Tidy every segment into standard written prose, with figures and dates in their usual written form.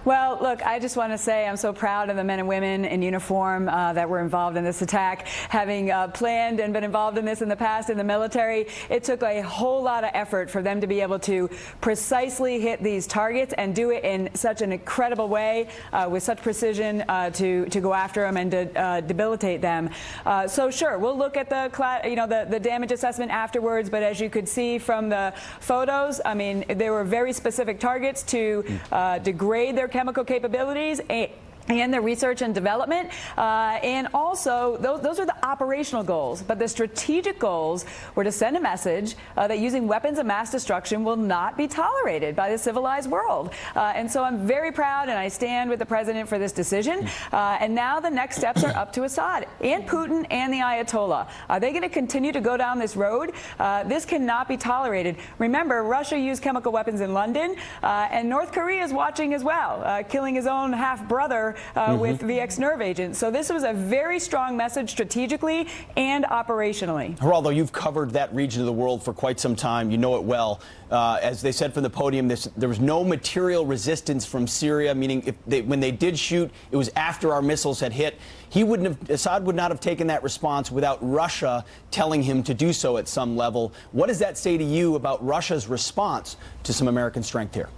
Well, look, I just want to say I'm so proud of the men and women in uniform that were involved in this attack. Having planned and been involved in this in the past in the military, it took a whole lot of effort for them to be able to precisely hit these targets and do it in such an incredible way with such precision to go after them and to debilitate them. So sure, we'll look at the damage assessment afterwards, but as you could see from the photos, I mean, there were very specific targets to degrade their chemical capabilities and the research and development, and also those are the operational goals. But the strategic goals were to send a message that using weapons of mass destruction will not be tolerated by the civilized world. And so I'm very proud, and I stand with the president for this decision. And now the next steps are up to Assad and Putin and the Ayatollah. Are they going to continue to go down this road? This cannot be tolerated. Remember, Russia used chemical weapons in London, and North Korea is watching as well, killing his own half-brother with VX nerve agents. So this was a very strong message strategically and operationally. Geraldo, you've covered that region of the world for quite some time. You know it well. As they said from the podium, there was no material resistance from Syria, meaning when they did shoot, it was after our missiles had hit. Assad would not have taken that response without Russia telling him to do so at some level. What does that say to you about Russia's response to some American strength here?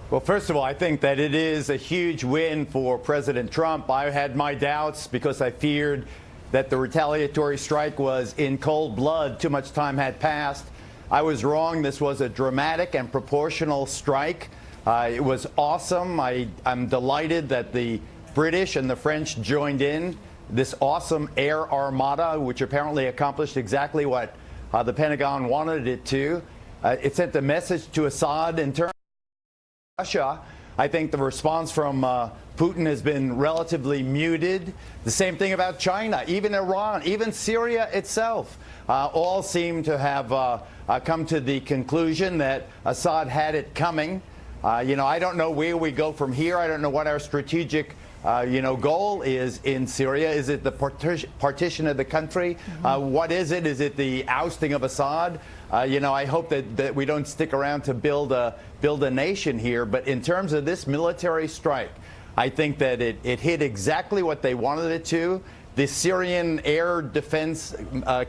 Well, first of all, I think that it is a huge win for President Trump. I had my doubts because I feared that the retaliatory strike was in cold blood. Too much time had passed. I was wrong. This was a dramatic and proportional strike. It was awesome. I'm delighted that the British and the French joined in this awesome air armada, which apparently accomplished exactly what the Pentagon wanted it to. It sent a message to Assad in terms Russia. I think the response from Putin has been relatively muted. The same thing about China, even Iran, even Syria itself. All seem to have come to the conclusion that Assad had it coming. I don't know where we go from here. I don't know what our strategic goal is in Syria. Is it the partition of the country? What is it? Is it the ousting of Assad? I hope that we don't stick around to build a nation here. But in terms of this military strike, I think that it hit exactly what they wanted it to. The Syrian air defense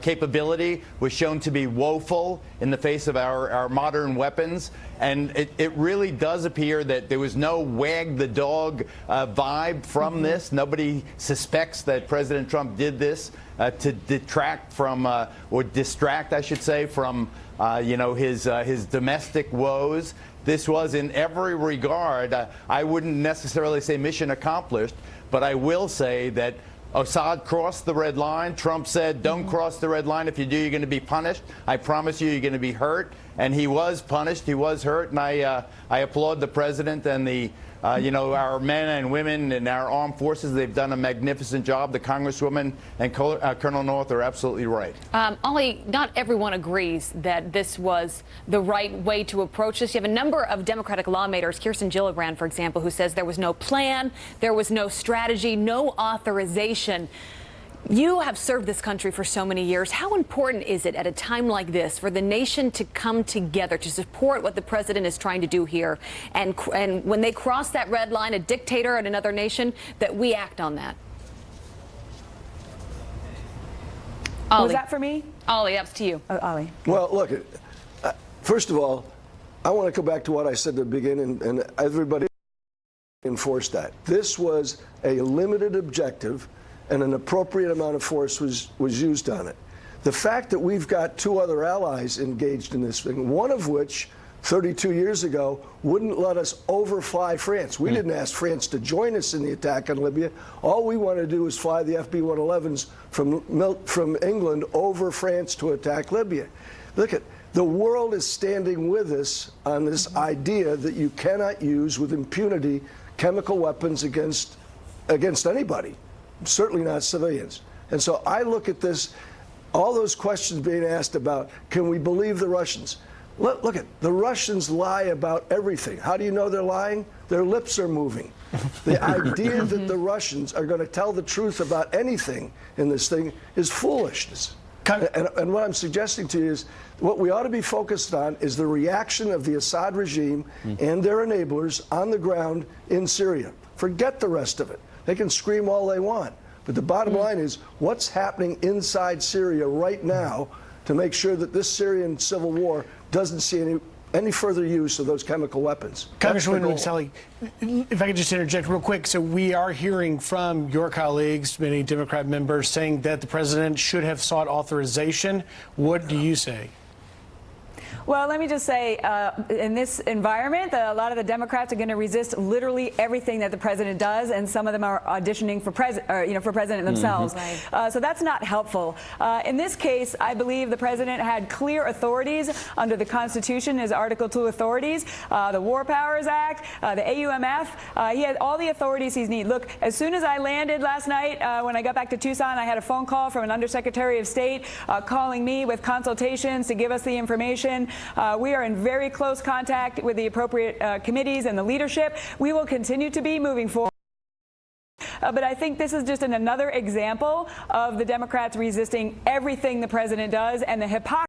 capability was shown to be woeful in the face of our modern weapons. And it really does appear that there was no wag the dog vibe from this. Nobody suspects that President Trump did this to detract from, or distract, I should say, from, his domestic woes. This was in every regard, I wouldn't necessarily say mission accomplished, but I will say that Assad crossed the red line. Trump said, don't cross the red line. If you do, you're going to be punished. I promise you, you're going to be hurt. And he was punished. He was hurt. And I applaud the president and our men and women in our armed forces. They've done a magnificent job. The Congresswoman and Colonel North are absolutely right. Ollie, not everyone agrees that this was the right way to approach this. You have a number of Democratic lawmakers, Kirsten Gillibrand, for example, who says there was no plan, there was no strategy, no authorization. You have served this country for so many years. How important is it at a time like this for the nation to come together to support what the president is trying to do here? And when they cross that red line, a dictator in another nation, that we act on that? Ollie. Was that for me? Ollie, that's to you. Oh, Ollie. Well, look, first of all, I want to go back to what I said at the beginning, and everybody enforced that. This was a limited objective, and an appropriate amount of force was used on it. The fact that we've got two other allies engaged in this thing, one of which 32 years ago wouldn't let us overfly France. We didn't ask France to join us in the attack on Libya. All we want to do is fly the FB-111s from England over France to attack Libya. Look, the world is standing with us on this idea that you cannot use with impunity chemical weapons against anybody. Certainly not civilians. And so I look at this, all those questions being asked about, can we believe the Russians? Look at the Russians lie about everything. How do you know they're lying? Their lips are moving. The idea that the Russians are going to tell the truth about anything in this thing is foolishness. And what I'm suggesting to you is what we ought to be focused on is the reaction of the Assad regime and their enablers on the ground in Syria. Forget the rest of it. They can scream all they want. But the bottom line is what's happening inside Syria right now to make sure that this Syrian civil war doesn't see any further use of those chemical weapons. Congresswoman MCSally, if I could just interject real quick. So we are hearing from your colleagues, many Democrat members, saying that the president should have sought authorization. What do you say? Well, let me just say, in this environment, a lot of the Democrats are going to resist literally everything that the president does, and some of them are auditioning for president themselves. Right. So that's not helpful. In this case, I believe the president had clear authorities under the Constitution, his Article 2 authorities, the War Powers Act, the AUMF. He had all the authorities he needs. Look, as soon as I landed last night, when I got back to Tucson, I had a phone call from an Undersecretary of State calling me with consultations to give us the information. We are in very close contact with the appropriate committees and the leadership. We will continue to be moving forward. But I think this is just another example of the Democrats resisting everything the president does and the hypocrisy